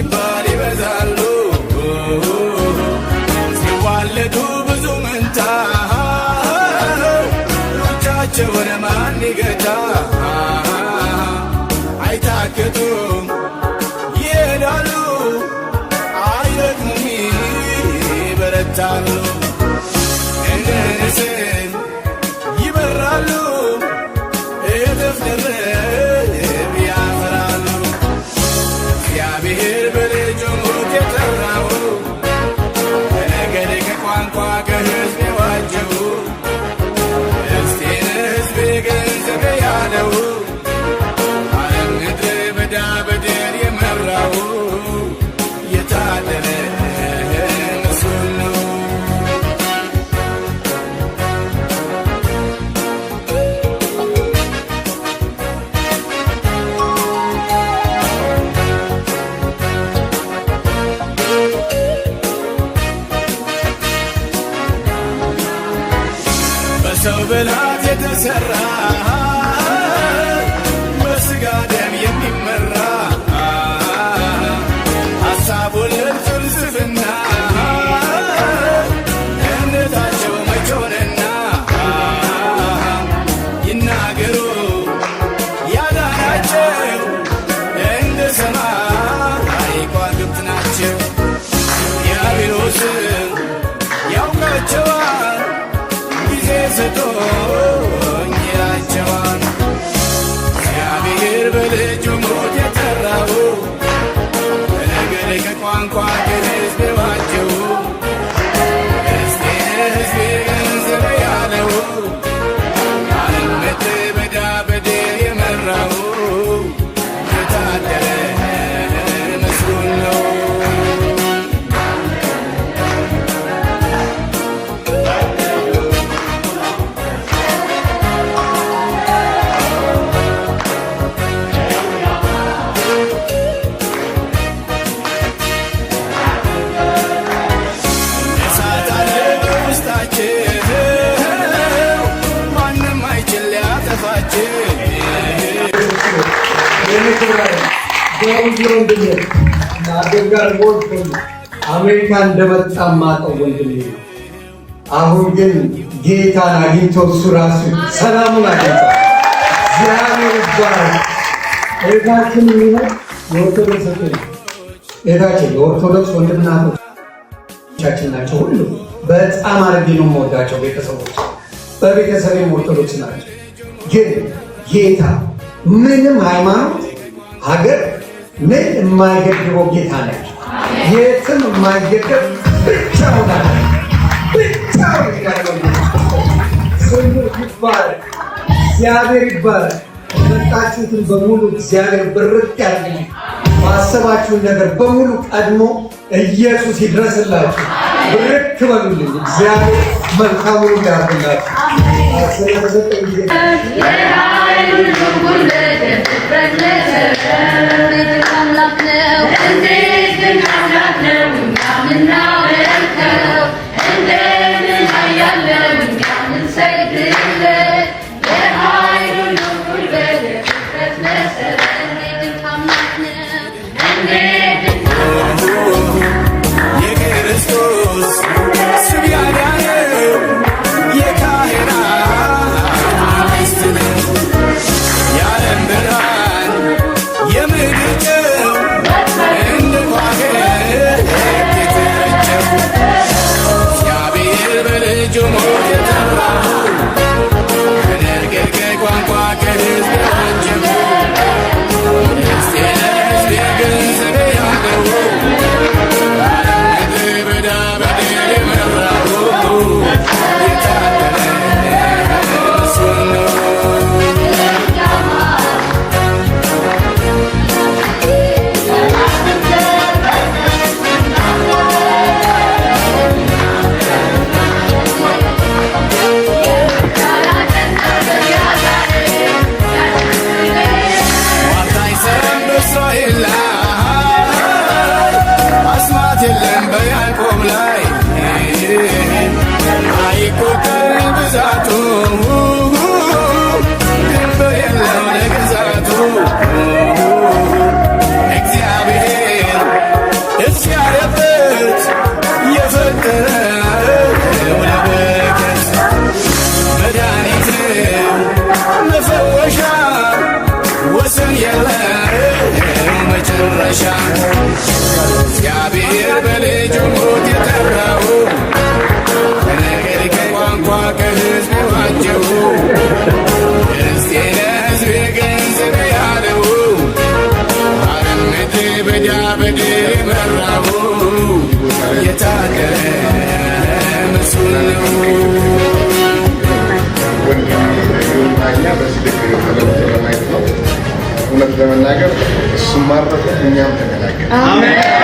ሲባል ይበዛሉ ሲዋለዱ ብዙ መንታ ሩጫቸውን ማን ይገታ አይታክቱም ይሄዳሉ አይደክሙም ይበረታሉ እንደ ንስር ይበራሉ እጥፍ ድርብ ያፈራሉ እግዚአብሔር በልጁ ሞት የጠራው ከነገድ ከቋንቋ ከሕዝብ የዋጀው እስቴን ሕዝብ ገንዘብ ያለው ዓለም ምድረ በዳ በድል የመራው የታደለ ምስጉን ነው። በሰው ብልሃት የተሠራ በሥጋ ደም የሚመራ ሐሳቡን ፍልስፍና እምነታቸው መች ሆነና ይናገሩ ያዳናቸው እንደ ሰማይ ከዋክብት ናቸው። ዲያብሎስን ያውቃቸዋል ጊዜ ሰጥቶኝ ይላቸዋል። እግዚአብሔር በልጁ ሞት የጠራው ከነገድ ከቋንቋ ከሕዝብ የዋጀው እስቴ ሕዝቤ ገንዘብ ያለው ዓለም ምድረ በዳ በድል የመራው የታደለ ምስጉን ነው። እሳት አለ በውስጣቸው ማንም አይችል ሊያጠፋቸው አሜሪካ እንደመጣ ማጠው ወንድሜ ነው። አሁን ግን ጌታን አግኝቶ እሱ ራሱ ሰላሙን አግኝቶ እግዚአብሔር ይባላል። እህታችን የሚሆን የኦርቶዶክስ እህታችን የኦርቶዶክስ ወንድምናቶቻችን ናቸው። ሁሉ በጣም አድርጌ ነው የምወዳቸው ቤተሰቦች፣ በቤተሰቤም ኦርቶዶክስ ናቸው። ግን ጌታ ምንም ሃይማኖት ሀገር ምን የማይገድበው ጌታ ነች። የትም የማይገድብ ብቻውን አለ ብቻውን ያለው ስሙ ይባላል። እግዚአብሔር ይባላል። የመጣችሁትን በሙሉ እግዚአብሔር ብርክ ያድርግ። ማሰባችሁን ነገር በሙሉ ቀድሞ ኢየሱስ ይድረስላችሁ። ብርክ በሉልኝ። እግዚአብሔር መልካሙን ያድርግላችሁ። ስለተሰጠኝ ጊዜ የክርስቶስ ስም ያዳነው የካህናት መንግሥት ነው። የዓለም ብርሃን የምድር ጨው እንደ ከዋክብት የተረጨው እግዚአብሔር በልጁ ሞት የጠራው ከነገድ ከቋንቋ ከሕዝብ የዋጀው እስቴ ለሕዝቤ ገንዘብ ያለው የለም በያዕቆብ ላይ አይቆጠር ብዛቱ ድንበር የለው ለግዛቱ እግዚአብሔር የመራው የታደለ መስሎ ነው። እውነት ለመናገር እሱም ማረፈ እኛም ተገላገልን።